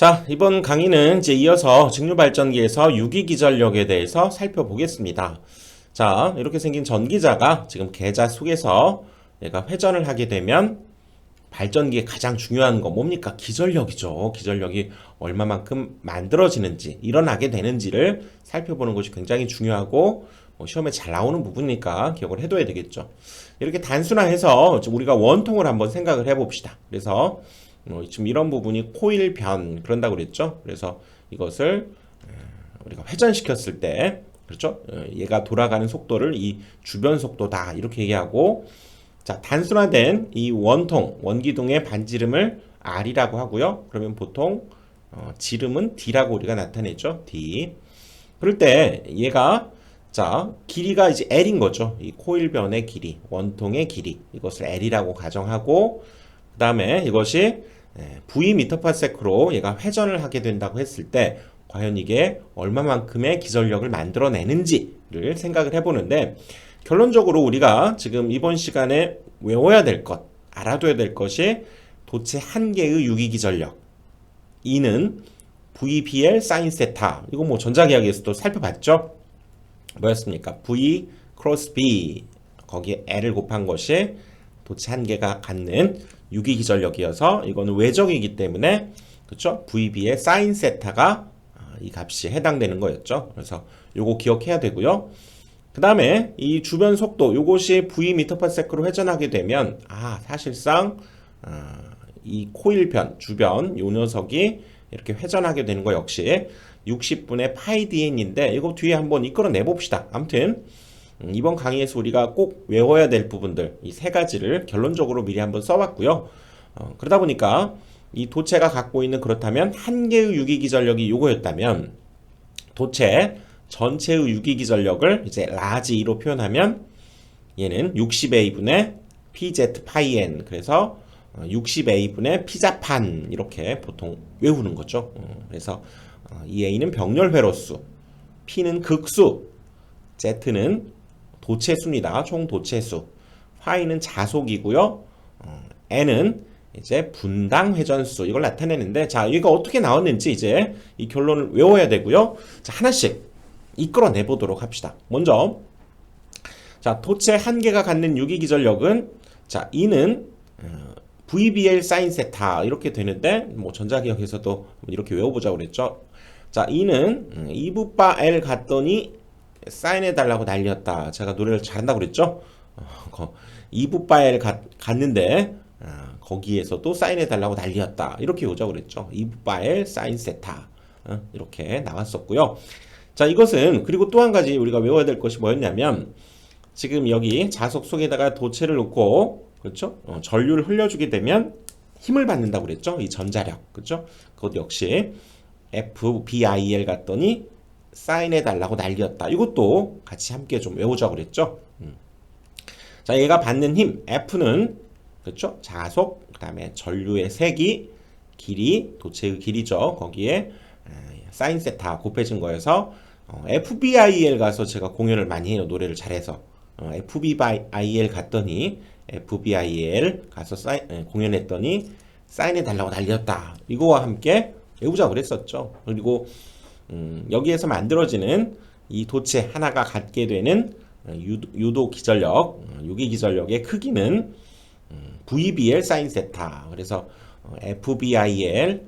자, 이번 강의는 이제 이어서 직류발전기에서 유기기전력에 대해서 살펴보겠습니다. 자, 이렇게 생긴 전기자가 지금 계자 속에서 얘가 회전을 하게 되면 발전기에 가장 중요한 거 뭡니까? 기전력이죠. 기전력이 얼마만큼 만들어지는지, 일어나게 되는지를 살펴보는 것이 굉장히 중요하고 시험에 잘 나오는 부분이니까 기억을 해둬야 되겠죠. 이렇게 단순화해서 우리가 원통을 한번 생각을 해봅시다. 그래서 지금 이런 부분이 코일 변 그런다고 그랬죠. 그래서 이것을 우리가 회전시켰을 때 그렇죠. 얘가 돌아가는 속도를 이 주변 속도다 이렇게 얘기하고, 자, 단순화된 이 원통 원기둥의 반지름을 R이라고 하고요. 그러면 보통 지름은 D라고 우리가 나타내죠. D. 그럴 때 얘가 자 길이가 이제 L인 거죠. 이 코일 변의 길이, 원통의 길이, 이것을 L이라고 가정하고, 그 다음에 이것이 V m/s로 얘가 회전을 하게 된다고 했을 때 과연 이게 얼마만큼의 기전력을 만들어내는지를 생각을 해보는데, 결론적으로 우리가 지금 이번 시간에 외워야 될 것, 알아둬야 될 것이 도체 한 개의 유기기전력, E는 VBL 사인 세타. 이거 뭐 전자기하기에서도 살펴봤죠? 뭐였습니까? V 크로스 B, 거기에 L을 곱한 것이 도체 한 개가 갖는 유기기전력이어서 이거는 외적이기 때문에 그렇죠? VB의 사인 세타가 이 값이 해당되는 거였죠. 그래서 요거 기억해야 되고요. 그 다음에 이 주변 속도, 요것이 V m/s로 회전하게 되면 사실상 이 코일변 주변 요 녀석이 이렇게 회전하게 되는 거 역시 60분의 파이 dn인데 이거 뒤에 한번 이끌어내 봅시다. 아무튼 이번 강의에서 우리가 꼭 외워야 될 부분들 이 세 가지를 결론적으로 미리 한번 써봤고요. 그러다 보니까 이 도체가 갖고 있는, 그렇다면 한 개의 유기기전력이 요거였다면 도체 전체의 유기기전력을 이제 라지 E로 표현하면 얘는 60A분의 PZ 파이 N, 그래서 60A분의 피자판 이렇게 보통 외우는 거죠. 그래서 이 A는 병렬 회로수, P는 극수, Z는 도체수입니다. 총 도체수, 파이는 자속이고요. N은 이제 분당 회전수, 이걸 나타내는데, 자, 이거 어떻게 나왔는지 이제 이 결론을 외워야 되고요. 자, 하나씩 이끌어내 보도록 합시다. 먼저, 자, 도체 한 개가 갖는 유기기전력은, 자, E는 VBL 사인 세타 이렇게 되는데, 뭐 전자기억에서도 이렇게 외워보자고 그랬죠. 자, E는 2부바 L 갔더니 사인해 달라고 난리였다. 제가 노래를 잘한다고 그랬죠. 2부바 L 갔는데 거기에서도 사인해 달라고 난리였다. 이렇게 오자고 그랬죠. 2부바 L 사인 세타 이렇게 나왔었고요. 자, 이것은 그리고 또 한 가지 우리가 외워야 될 것이 뭐였냐면, 지금 여기 자석 속에다가 도체를 놓고 그렇죠? 전류를 흘려주게 되면 힘을 받는다고 그랬죠. 이 전자력, 그렇죠? 그것 역시 FBIL 갔더니 사인해 달라고 난리였다. 이것도 같이 함께 좀 외우자고 그랬죠. 자, 얘가 받는 힘 F는 그렇죠? 자속, 그 다음에 전류의 세기, 길이, 도체의 길이죠. 거기에 사인 세타 곱해진 거여서 FBIL 가서 제가 공연을 많이 해요. 노래를 잘해서. FBIL 갔더니 FBIL 가서 공연했더니 사인해 달라고 난리였다. 이거와 함께 외우자고 그랬었죠. 그리고 여기에서 만들어지는 이 도체 하나가 갖게 되는 유도 기전력, 유기 기전력의 크기는 VBL 사인 세타. 그래서 FBIL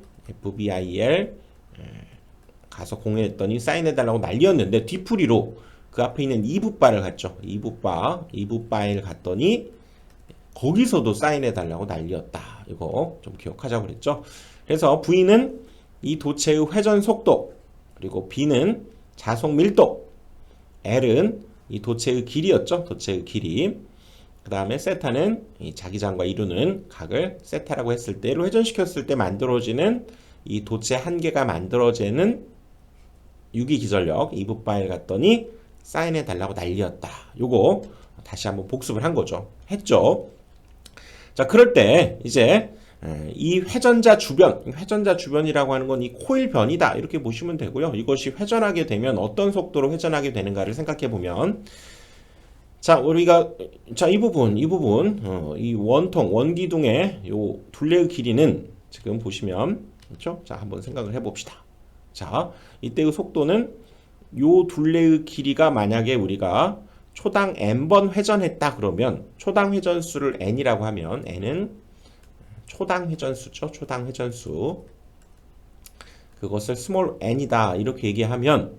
가서 공연했더니 사인해 달라고 난리였는데 뒤풀이로 그 앞에 있는 2부바를 갔죠. 2부바를 갔더니 거기서도 사인해 달라고 난리였다. 이거 좀 기억하자고 그랬죠. 그래서 V는 이 도체의 회전 속도, 그리고 B는 자속 밀도, L은 이 도체의 길이였죠. 도체의 길이. 그 다음에 세타는 이 자기장과 이루는 각을 세타라고 했을 때로 회전시켰을 때 만들어지는 이 도체 한 개가 만들어지는 유기기전력 2부바일 갔더니 사인해 달라고 난리였다. 요거 다시 한번 복습을 한 거죠. 했죠. 자, 그럴 때 이제 이 회전자 주변이라고 하는 건 이 코일 변이다. 이렇게 보시면 되고요. 이것이 회전하게 되면 어떤 속도로 회전하게 되는가를 생각해 보면, 자, 우리가 이 부분 이 원통 원기둥의 요 둘레의 길이는 지금 보시면 그렇죠? 자, 한번 생각을 해봅시다. 자, 이때의 속도는 요 둘레의 길이가 만약에 우리가 초당 n번 회전했다 그러면 초당 회전수를 n이라고 하면 n은 초당 회전수죠. 초당 회전수. 그것을 스몰 n이다 이렇게 얘기하면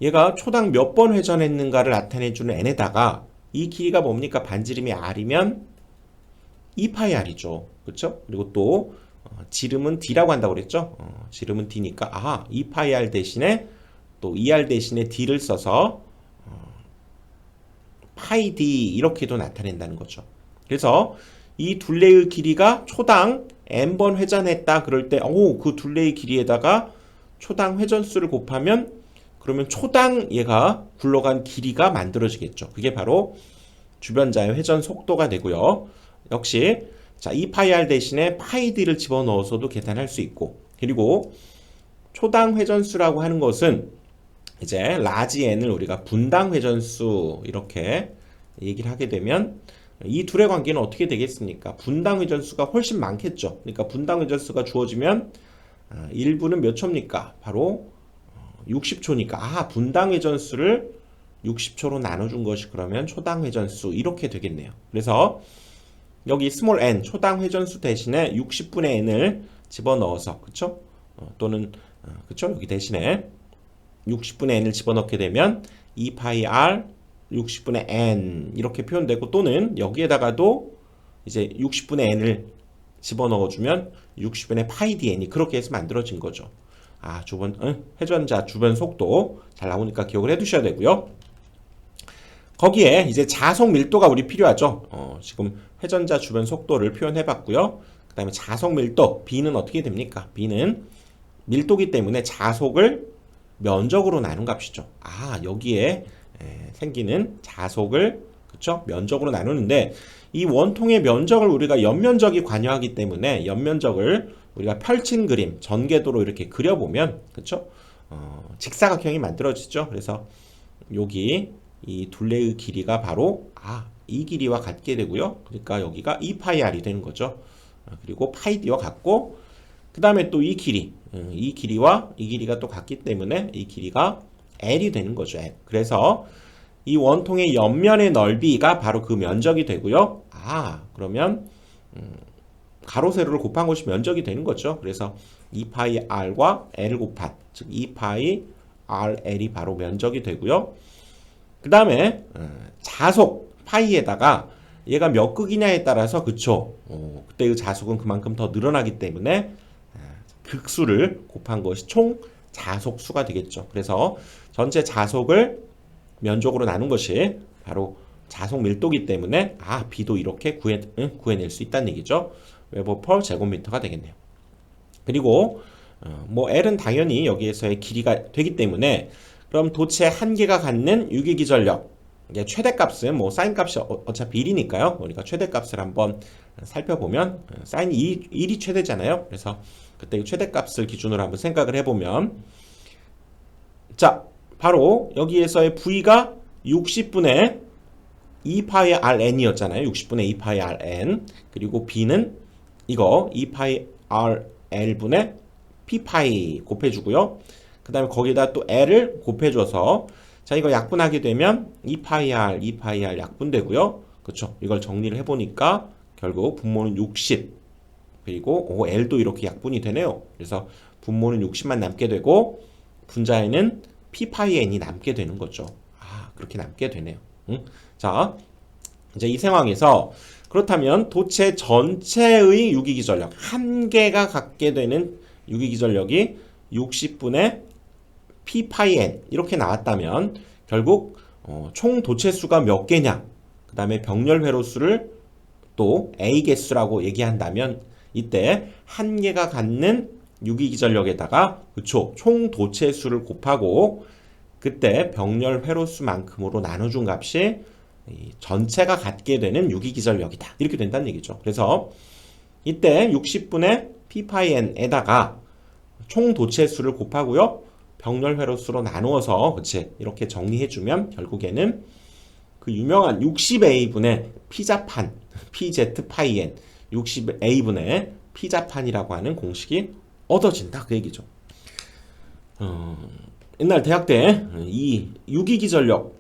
얘가 초당 몇 번 회전했는가를 나타내주는 n에다가 이 길이가 뭡니까? 반지름이 r이면 2파이 r이죠. 그렇죠? 그리고 또 지름은 d라고 한다고 그랬죠? 지름은 d니까 2파이 r 대신에 또 2r 대신에 d를 써서 파이 d 이렇게도 나타낸다는 거죠. 그래서 이 둘레의 길이가 초당 n번 회전했다 그럴 때 그 둘레의 길이에다가 초당 회전수를 곱하면 그러면 초당 얘가 굴러간 길이가 만들어지겠죠. 그게 바로 주변자의 회전 속도가 되고요. 역시 자, 2파이 r 대신에 파이 d를 집어넣어서도 계산할 수 있고 그리고 초당 회전수라고 하는 것은 이제 라지 n을 우리가 분당 회전수 이렇게 얘기를 하게 되면 이 둘의 관계는 어떻게 되겠습니까? 분당 회전수가 훨씬 많겠죠. 그러니까 분당 회전수가 주어지면 1분은 몇 초입니까? 바로 60초니까 분당 회전수를 60초로 나눠준 것이 그러면 초당 회전수 이렇게 되겠네요. 그래서 여기 스몰 n 초당 회전수 대신에 60분의 n을 집어넣어서 그쵸? 또는 그쵸? 여기 대신에 60분의 n을 집어넣게 되면 2파이 r 60분의 n 이렇게 표현되고 또는 여기에다가도 이제 60분의 n을 집어넣어주면 60분의 파이 dn이 그렇게 해서 만들어진 거죠. 회전자 주변 속도 잘 나오니까 기억을 해두셔야 되고요. 거기에 이제 자속 밀도가 우리 필요하죠. 지금 회전자 주변 속도를 표현해봤고요. 그 다음에 자속 밀도 B는 어떻게 됩니까? B는 밀도기 때문에 자속을 면적으로 나눈 값이죠. 여기에 생기는 자속을 그쵸? 면적으로 나누는데 이 원통의 면적을 우리가 옆면적이 관여하기 때문에 옆면적을 우리가 펼친 그림 전개도로 이렇게 그려보면 그쵸? 직사각형이 만들어지죠. 그래서 여기 이 둘레의 길이가 바로 이 길이와 같게 되고요. 그러니까 여기가 2파이 r이 되는 거죠. 그리고 파이 d와 같고 그 다음에 또 이 길이와 이 길이가 또 같기 때문에 이 길이가 l이 되는 거죠. L. 그래서 이 원통의 옆면의 넓이가 바로 그 면적이 되고요. 그러면 가로 세로를 곱한 것이 면적이 되는 거죠. 그래서 2파이 r과 l을 곱한 즉 2파이 rl이 바로 면적이 되고요. 그 다음에 자속 파이에다가 얘가 몇 극이냐에 따라서 그쵸. 그때의 자속은 그만큼 더 늘어나기 때문에 극수를 곱한 것이 총 자속수가 되겠죠. 그래서 전체 자속을 면적으로 나눈 것이 바로 자속 밀도기 때문에 B도 이렇게 구해낼 수 있다는 얘기죠. 웨버 퍼 제곱미터가 되겠네요. 그리고 L은 당연히 여기에서의 길이가 되기 때문에 그럼 도체 한 개가 갖는 유기기전력 최대값은 사인값이 어차피 1이니까요. 그러니까 최대값을 한번 살펴보면 사인이 1이 최대잖아요. 그래서 그때 최대값을 기준으로 한번 생각을 해보면 자 바로 여기에서의 V가 60분의 2파이 Rn이었잖아요. 60분의 2파이 Rn 그리고 B는 이거 2파이 RL분의 P파이 곱해주고요. 그 다음에 거기다 또 L을 곱해줘서 자 이거 약분하게 되면 2파이 R 약분되고요. 그쵸? 이걸 정리를 해보니까 결국 분모는 60 그리고 L도 이렇게 약분이 되네요. 그래서 분모는 60만 남게 되고 분자에는 P파이 N이 남게 되는 거죠. 그렇게 남게 되네요. 자 이제 이 상황에서 그렇다면 도체 전체의 유기기전력 한 개가 갖게 되는 유기기전력이 60분의 P파이 N 이렇게 나왔다면 결국 총 도체 수가 몇 개냐 그 다음에 병렬 회로수를 또 A 개수라고 얘기한다면 이때 한 개가 갖는 유기기전력에다가 그쵸 총 도체 수를 곱하고 그때 병렬 회로수만큼으로 나눠준 값이 전체가 갖게 되는 유기기전력이다 이렇게 된다는 얘기죠. 그래서 이때 60분의 P파이 N에다가 총 도체 수를 곱하고요 병렬 회로수로 나누어서 그치 이렇게 정리해주면 결국에는 그 유명한 60A분의 피자판 PZ 파이 N 60A분의 피자판이라고 하는 공식이 얻어진다 그 얘기죠. 옛날 대학 때 이 유기기전력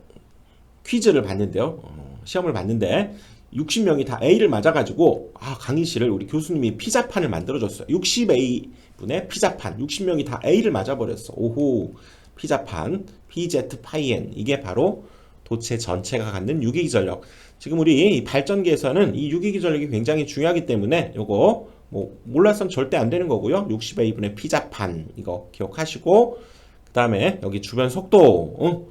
퀴즈를 봤는데요. 시험을 봤는데 60명이 다 A를 맞아가지고 강의실을 우리 교수님이 피자판을 만들어줬어요. 60A분의 피자판 60명이 다 A를 맞아버렸어. 오호 피자판 PZ 파이엔 이게 바로 도체 전체가 갖는 유기기전력. 지금 우리 발전기에서는 이 유기기전력이 굉장히 중요하기 때문에 요거 뭐 몰라서는 절대 안 되는 거고요. 60A분의 피자판 이거 기억하시고 그 다음에 여기 주변 속도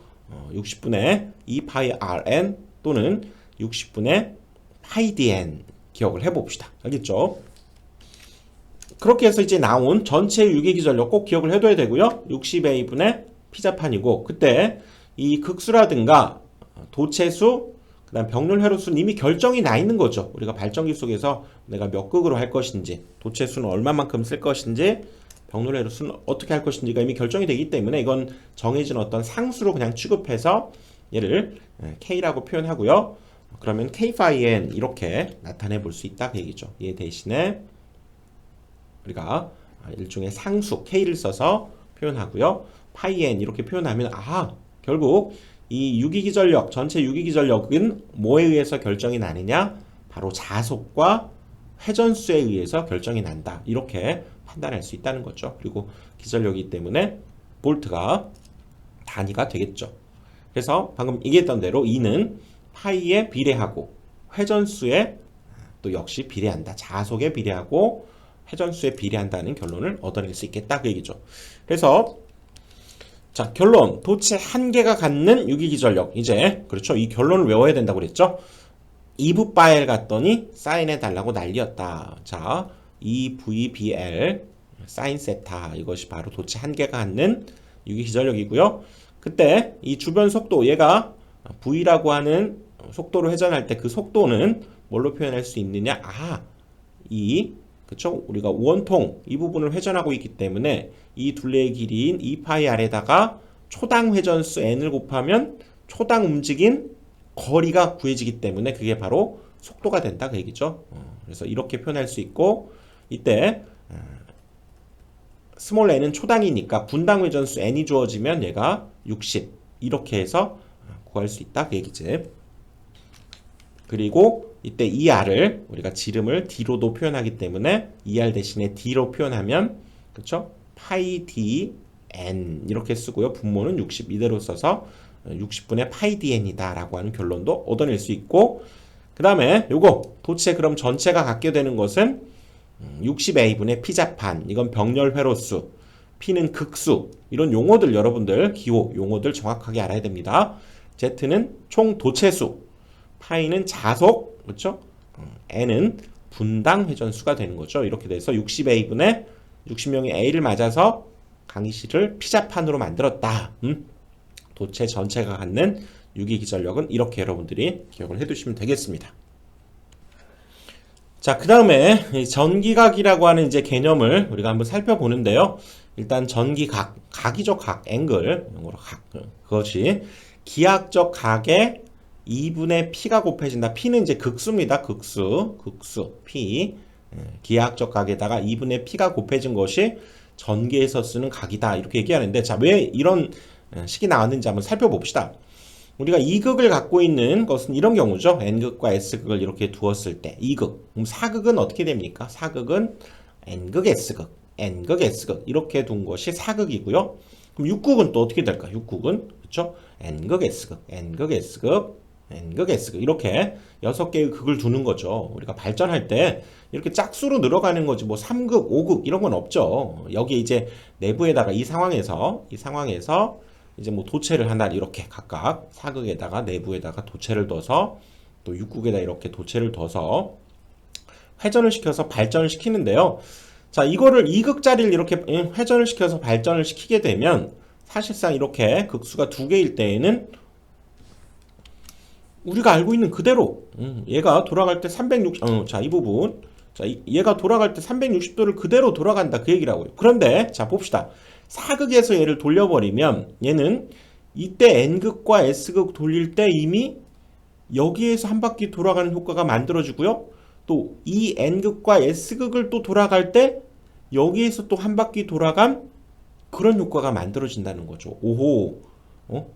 60분의 2파이 Rn 또는 60분의 파이 dn 기억을 해봅시다. 알겠죠? 그렇게 해서 이제 나온 전체 유기기전력 꼭 기억을 해둬야 되고요. 60A분의 피자판이고 그때 이 극수라든가 도체수 그 다음 병렬 회로수는 이미 결정이 나 있는 거죠. 우리가 발전기 속에서 내가 몇 극으로 할 것인지 도체수는 얼마만큼 쓸 것인지 병렬 회로수는 어떻게 할 것인지가 이미 결정이 되기 때문에 이건 정해진 어떤 상수로 그냥 취급해서 얘를 K라고 표현하고요. 그러면 K-N 이렇게 나타내 볼 수 있다 그 얘기죠. 얘 대신에 우리가 일종의 상수 K를 써서 표현하고요. 파이-N 이렇게 표현하면 결국 이 유기기전력 전체 유기기전력은 뭐에 의해서 결정이 나느냐? 바로 자속과 회전수에 의해서 결정이 난다. 이렇게 판단할 수 있다는 거죠. 그리고 기전력이기 때문에 볼트가 단위가 되겠죠. 그래서 방금 얘기했던 대로 E는 파이에 비례하고 회전수에 또 역시 비례한다. 자속에 비례하고 회전수에 비례한다는 결론을 얻어낼 수 있겠다 그 얘기죠. 그래서 자 결론 도체 한 개가 갖는 유기기전력 이제 그렇죠. 이 결론을 외워야 된다고 그랬죠. EV 파일 갔더니 사인해 달라고 난리였다. 자 EVBL 사인 세타 이것이 바로 도체 한 개가 갖는 유기기전력이고요. 그때 이 주변 속도 얘가 V라고 하는 속도로 회전할 때 그 속도는 뭘로 표현할 수 있느냐? 그쵸? 우리가 원통 이 부분을 회전하고 있기 때문에 이 둘레의 길이인 2파이 R에다가 초당 회전수 N을 곱하면 초당 움직인 거리가 구해지기 때문에 그게 바로 속도가 된다 그 얘기죠. 그래서 이렇게 표현할 수 있고 이때 스몰 n은 초당이니까 분당 회전수 n이 주어지면 얘가 60 이렇게 해서 구할 수 있다 그 얘기지. 그리고 이때 ER을 우리가 지름을 D로도 표현하기 때문에 ER 대신에 D로 표현하면 그쵸? 파이 D N 이렇게 쓰고요. 분모는 60 이대로 써서 60분의 파이 DN이다 라고 하는 결론도 얻어낼 수 있고 그 다음에 요거 도체 그럼 전체가 갖게 되는 것은 60A분의 P자판 이건 병렬 회로수 P는 극수 이런 용어들 여러분들 기호 용어들 정확하게 알아야 됩니다. Z는 총 도체수 파이는 자속 그렇죠? N은 분당 회전수가 되는 거죠. 이렇게 돼서 60A분의 60명의 A를 맞아서 강의실을 피자판으로 만들었다. 도체 전체가 갖는 유기기전력은 이렇게 여러분들이 기억을 해두시면 되겠습니다. 자, 그 다음에 전기각이라고 하는 이제 개념을 우리가 한번 살펴보는데요. 일단 전기각, 각이죠, 각, 앵글, 영어로 각. 그것이 기하학적 각에 2분의 P가 곱해진다. P는 이제 극수입니다. 극수, P. 기하학적 각에다가 2분의 P가 곱해진 것이 전기에서 쓰는 각이다. 이렇게 얘기하는데, 자, 왜 이런 식이 나왔는지 한번 살펴봅시다. 우리가 2극을 갖고 있는 것은 이런 경우죠. N극과 S극을 이렇게 두었을 때 2극. 그럼 4극은 어떻게 됩니까? 4극은 N극, S극, N극, S극 이렇게 둔 것이 4극이고요. 그럼 6극은 또 어떻게 될까? 6극은 그렇죠? N극, S극, N극, S극, N극, S극 이렇게 6개의 극을 두는 거죠. 우리가 발전할 때 이렇게 짝수로 늘어가는 거지 뭐 3극, 5극 이런 건 없죠. 여기에 이제 내부에다가 이 상황에서 이제 뭐 도체를 하나 이렇게 각각 4극에다가 내부에다가 도체를 둬서 또 6극에다 이렇게 도체를 둬서 회전을 시켜서 발전을 시키는데요. 자, 이거를 2극짜리를 이렇게 회전을 시켜서 발전을 시키게 되면 사실상 이렇게 극수가 2개일 때에는 우리가 알고 있는 그대로 얘가 돌아갈 때 360, 자, 이 부분 자, 얘가 돌아갈 때 360도를 그대로 돌아간다 그 얘기라고요. 그런데 자, 봅시다. 4극에서 얘를 돌려버리면 얘는 이때 N극과 S극 돌릴 때 이미 여기에서 한 바퀴 돌아가는 효과가 만들어지고요. 또 이 N극과 S극을 또 돌아갈 때 여기에서 또 한 바퀴 돌아간 그런 효과가 만들어진다는 거죠. 오호,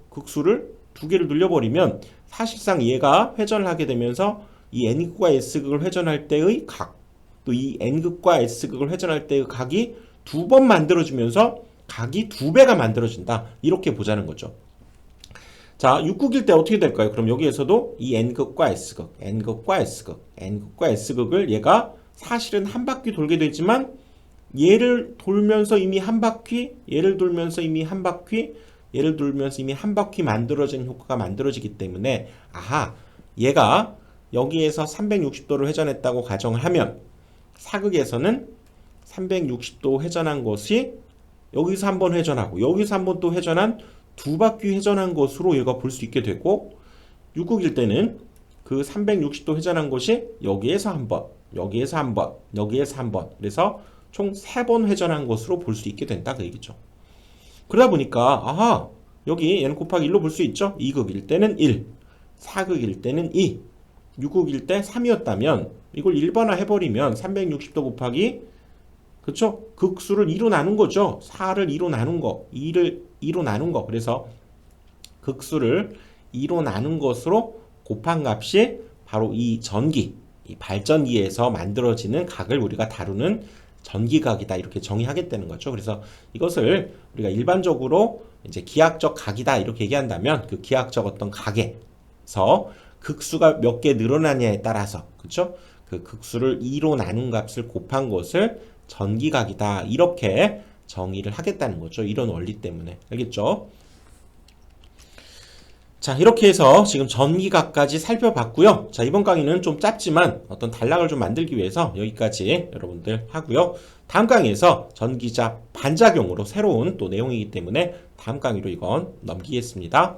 극수를 두 개를 눌려버리면 사실상 얘가 회전을 하게 되면서 이 n극과 s극을 회전할 때의 각, 또 이 n극과 s극을 회전할 때의 각이 두 번 만들어지면서 각이 두 배가 만들어진다. 이렇게 보자는 거죠. 자, 6극일 때 어떻게 될까요? 그럼 여기에서도 이 n극과 s극, n극과 s극, n극과 s극을 얘가 사실은 한 바퀴 돌게 되지만 얘를 돌면서 이미 한 바퀴, 얘를 돌면서 이미 한 바퀴, 얘를 돌면서 이미 한 바퀴 만들어진 효과가 만들어지기 때문에 아하, 얘가 여기에서 360도를 회전했다고 가정을 하면 사극에서는 360도 회전한 것이 여기서 한번 회전하고 여기서 한번 또 회전한 두 바퀴 회전한 것으로 얘가 볼 수 있게 되고 6극일 때는 그 360도 회전한 것이 여기에서 한 번, 여기에서 한 번, 여기에서 한 번, 그래서 총 3번 회전한 것으로 볼 수 있게 된다 그 얘기죠. 그러다 보니까 아하, 여기 n 곱하기 1로 볼 수 있죠. 2극일 때는 1, 4극일 때는 2, 6극일 때 3이었다면 이걸 1번화 해버리면 360도 곱하기, 그쵸? 극수를 2로 나눈 거죠. 4를 2로 나눈 거, 2를 2로 나눈 거. 그래서 극수를 2로 나눈 것으로 곱한 값이 바로 이 전기, 이 발전기에서 만들어지는 각을 우리가 다루는 전기각이다. 이렇게 정의하겠다는 거죠. 그래서 이것을 우리가 일반적으로 이제 기하학적 각이다. 이렇게 얘기한다면 그 기하학적 어떤 각에서 극수가 몇 개 늘어나냐에 따라서, 그쵸? 그 극수를 2로 나눈 값을 곱한 것을 전기각이다. 이렇게 정의를 하겠다는 거죠. 이런 원리 때문에. 알겠죠? 자, 이렇게 해서 지금 전기각까지 살펴봤고요. 자, 이번 강의는 좀 짧지만 어떤 단락을 좀 만들기 위해서 여기까지 여러분들 하고요. 다음 강의에서 전기자 반작용으로 새로운 또 내용이기 때문에 다음 강의로 이건 넘기겠습니다.